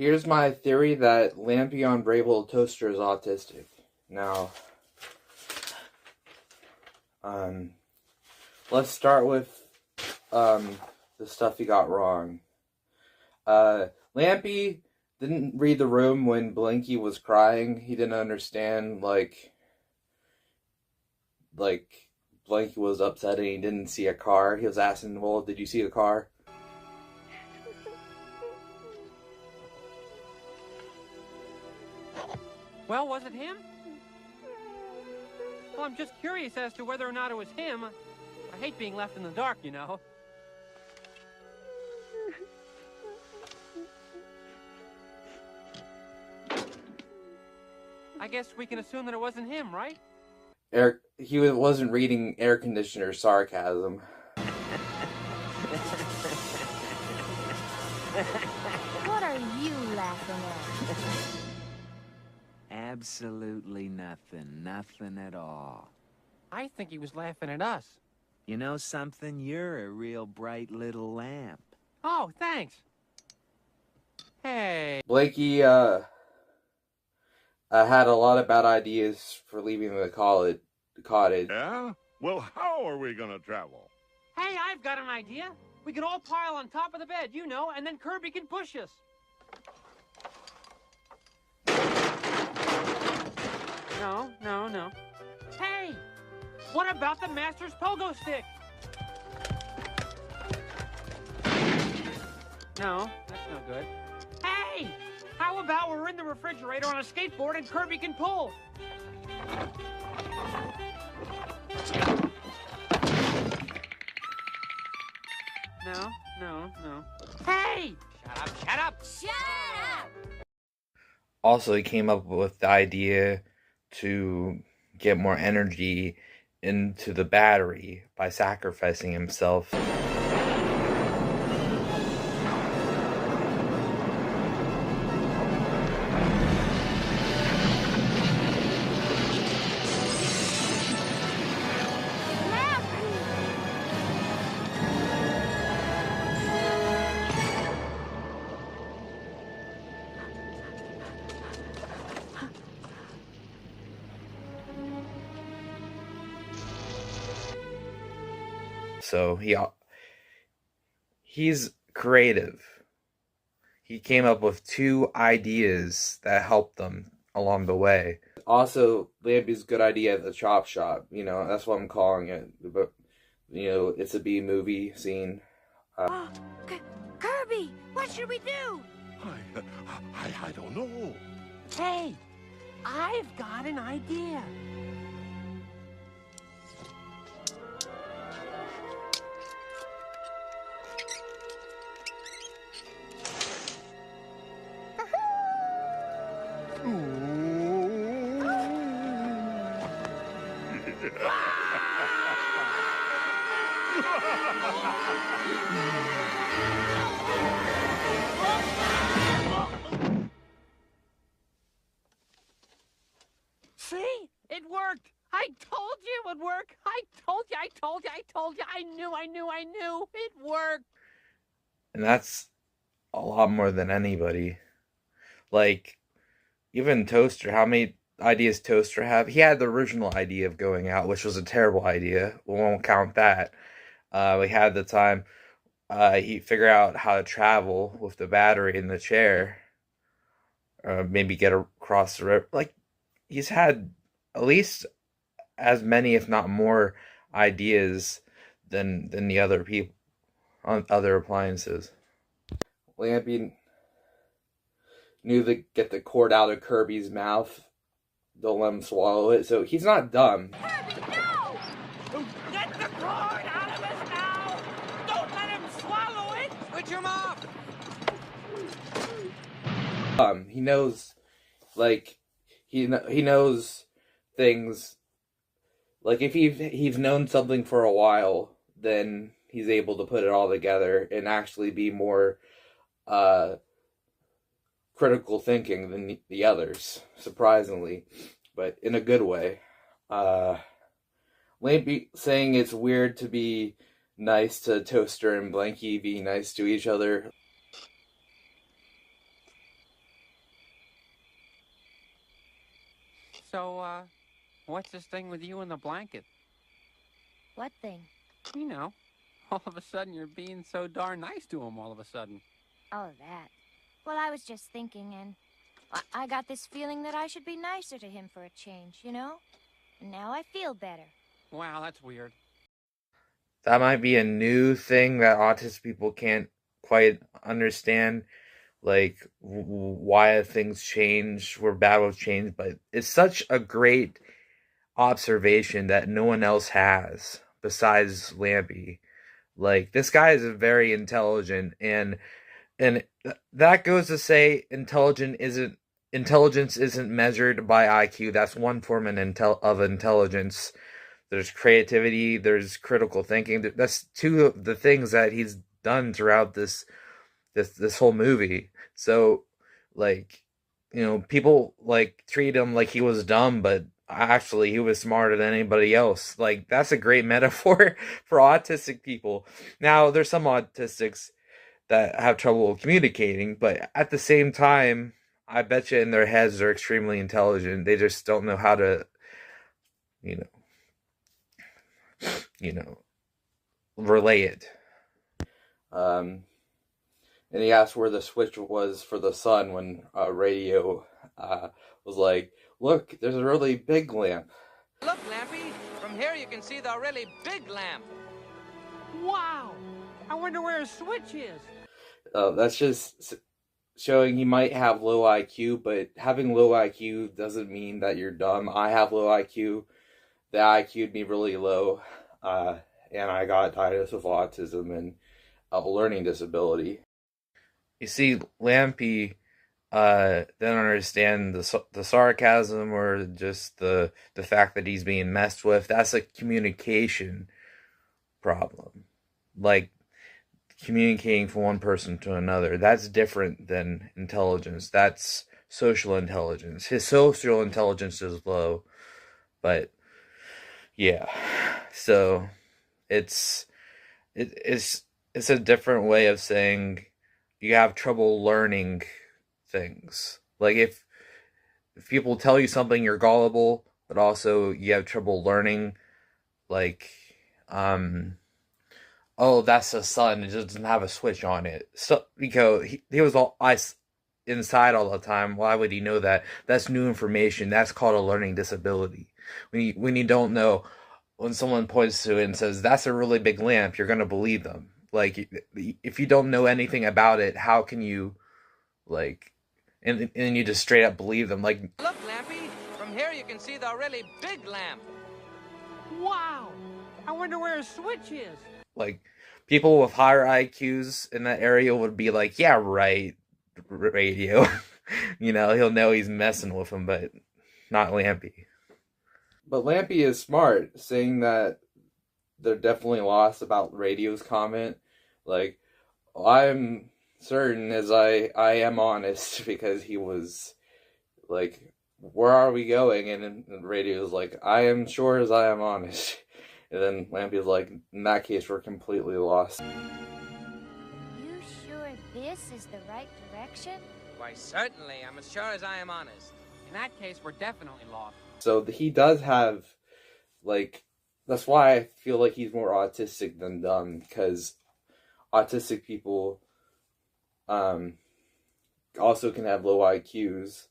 Here's my theory that Lampy on Brable Toaster is autistic. Now, let's start with the stuff he got wrong. Lampy didn't read the room when Blinky was crying. He didn't understand, like Blinky was upset and he didn't see a car. He was asking, well, did you see a car? Well, was it him? Well, I'm just curious as to whether or not it was him. I hate being left in the dark, you know. I guess we can assume that it wasn't him, right? He wasn't reading air conditioner sarcasm. What are you laughing at? Absolutely nothing. Nothing at all. I think he was laughing at us. You know something? You're a real bright little lamp. Oh, thanks. Hey. Blakey, had a lot of bad ideas for leaving the cottage. Yeah? Well, how are we gonna travel? Hey, I've got an idea. We can all pile on top of the bed, you know, and then Kirby can push us. No. Hey! What about the Master's pogo stick? No, that's no good. Hey! How about we're in the refrigerator on a skateboard and Kirby can pull? No. Hey! Shut up! Also, he came up with the idea to get more energy into the battery by sacrificing himself. So he's creative. He came up with 2 ideas that helped them along the way. Also, Lampy's good idea at the chop shop. You know, that's what I'm calling it. But, you know, it's a B-movie scene. Kirby, what should we do? I don't know. Hey! I've got an idea. See? It worked! I told you it would work! I told you! I knew! It worked! And that's a lot more than anybody. Like, even Toaster, how many ideas Toaster have? He had the original idea of going out, which was a terrible idea. We won't count that. We had the time he figured out how to travel with the battery in the chair. Maybe get across the river. Like, he's had at least as many, if not more, ideas than the other people on other appliances. Lampy knew to get the cord out of Kirby's mouth. Don't let him swallow it. So he's not dumb. Kirby, no! Get the cord out of his mouth! Don't let him swallow it! Switch him off! He knows, like, he knows things. Like, if he's known something for a while, then he's able to put it all together and actually be more critical thinking than the others, surprisingly, but in a good way. Lampy saying it's weird to be nice to Toaster and Blanky be nice to each other. So, what's this thing with you and the blanket? What thing? You know, all of a sudden you're being so darn nice to him all of a sudden. Oh, that. Well, I was just thinking, and I got this feeling that I should be nicer to him for a change, you know? And now I feel better. Wow, that's weird. That might be a new thing that autistic people can't quite understand, like why things change, where battles change, but it's such a great observation that no one else has besides Lampy. Like this guy is very intelligent, and that goes to say intelligence isn't measured by IQ. That's one form of intelligence. There's creativity, there's critical thinking. That's two of the things that he's done throughout this whole movie. So, like, people like treat him like he was dumb, but actually he was smarter than anybody else. Like that's a great metaphor for autistic people. Now, there's some autistics that have trouble communicating, but at the same time, I bet you in their heads they're extremely intelligent. They just don't know how to, you know, you know, relay it. Um, and he asked where the switch was for the sun when radio was like, "Look, there's a really big lamp." Look, Lampy, from here you can see the really big lamp. Wow! I wonder where his switch is. That's just showing he might have low IQ, but having low IQ doesn't mean that you're dumb. I have low IQ. The IQ'd me really low, and I got diagnosed with autism and a learning disability. You see, Lampy didn't understand the sarcasm or just the fact that he's being messed with. That's a communication problem. Like communicating from one person to another. That's different than intelligence. That's social intelligence. His social intelligence is low, but yeah. So it's it's a different way of saying you have trouble learning things. Like if people tell you something, you're gullible, but also you have trouble learning. Like, oh, that's the sun. It just doesn't have a switch on it. So because he was all ice inside all the time. Why would he know that? That's new information. That's called a learning disability. When you don't know, when someone points to it and says that's a really big lamp, you're gonna believe them. Like if you don't know anything about it, how can you like? And you just straight up believe them. Like, Look, Lampy, from here you can see the really big lamp. Wow! I wonder where his switch is. like people with higher IQs in that area would be like, yeah, right, radio. He'll know he's messing with him, but not Lampy. But Lampy is smart, saying that they're definitely lost about radio's comment. Like, I'm certain as I am honest, because he was like, where are we going? And radio's like, I am sure as I am honest. And then Lampy's like, in that case, we're completely lost. You sure this is the right direction? Why, certainly, I'm as sure as I am honest. In that case, we're definitely lost. So he does have, like, that's why I feel like he's more autistic than dumb, because autistic people also can have low IQs,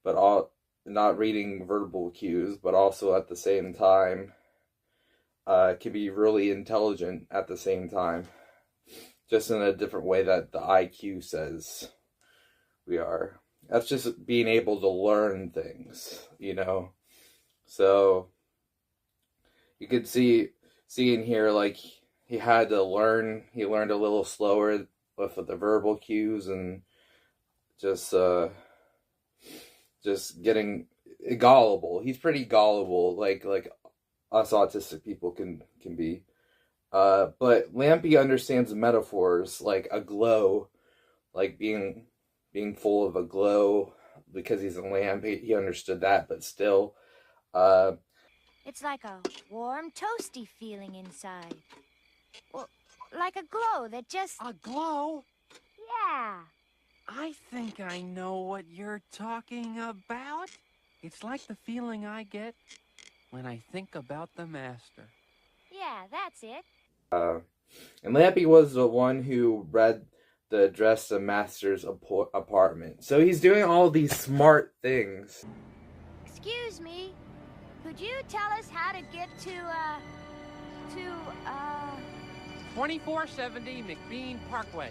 but not reading verbal cues, but also at the same time can be really intelligent at the same time, just in a different way that the IQ says we are. That's just being able to learn things, So you could see in here, like, he had to learn. He learned a little slower with the verbal cues and just getting gullible. He's pretty gullible, like us autistic people can be. But Lampy understands metaphors like a glow, like being full of a glow because he's a lamp. He understood that, but still, It's like a warm, toasty feeling inside. Well, like a glow that just... A glow? Yeah. I think I know what you're talking about. It's like the feeling I get when I think about the master. Yeah, that's it. And Lampy was the one who read the address of Master's apartment. So he's doing all these smart things. Excuse me. Could you tell us how to get to 2470 McBean Parkway.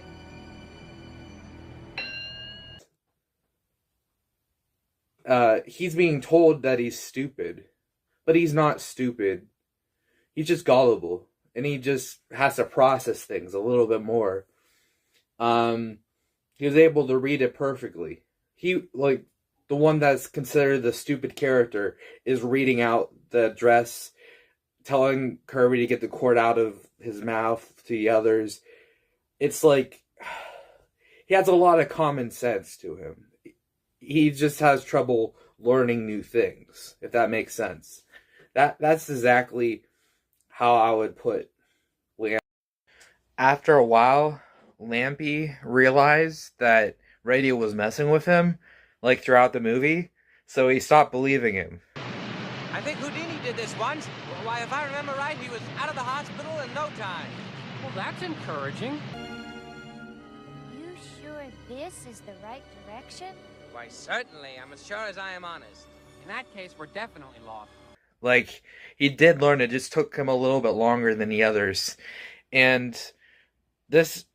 He's being told that he's stupid. But he's not stupid. He's just gullible. And he just has to process things a little bit more. He was able to read it perfectly. He, like, the one that's considered the stupid character is reading out the address, telling Kirby to get the cord out of his mouth to the others. It's like, he has a lot of common sense to him. He just has trouble learning new things, if that makes sense. That's exactly how I would put Lampy. After a while, Lampy realized that Radio was messing with him, like throughout the movie, so he stopped believing him. I think Houdini did this once. Why, if I remember right, he was out of the hospital in no time. Well, that's encouraging. You sure this is the right direction? Why, certainly. I'm as sure as I am honest. In that case, we're definitely lost. Like, he did learn, it just took him a little bit longer than the others. And this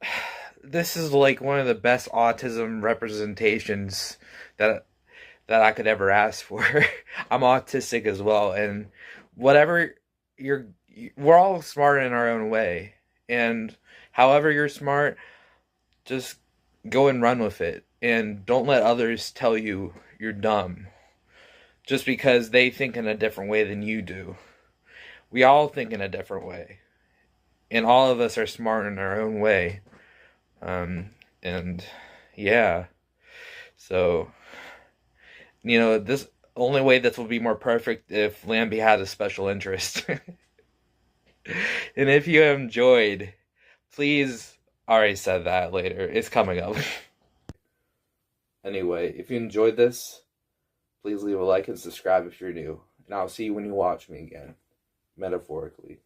is like one of the best autism representations that I could ever ask for. I'm autistic as well, and whatever we're all smart in our own way. And however you're smart, just go and run with it. And don't let others tell you you're dumb just because they think in a different way than you do. We all think in a different way. And all of us are smart in our own way. And yeah. So, you know, this only way this will be more perfect if Lampy had a special interest. And if you enjoyed, please, I already said that later. It's coming up. Anyway, if you enjoyed this, please leave a like and subscribe if you're new. And I'll see you when you watch me again. Metaphorically.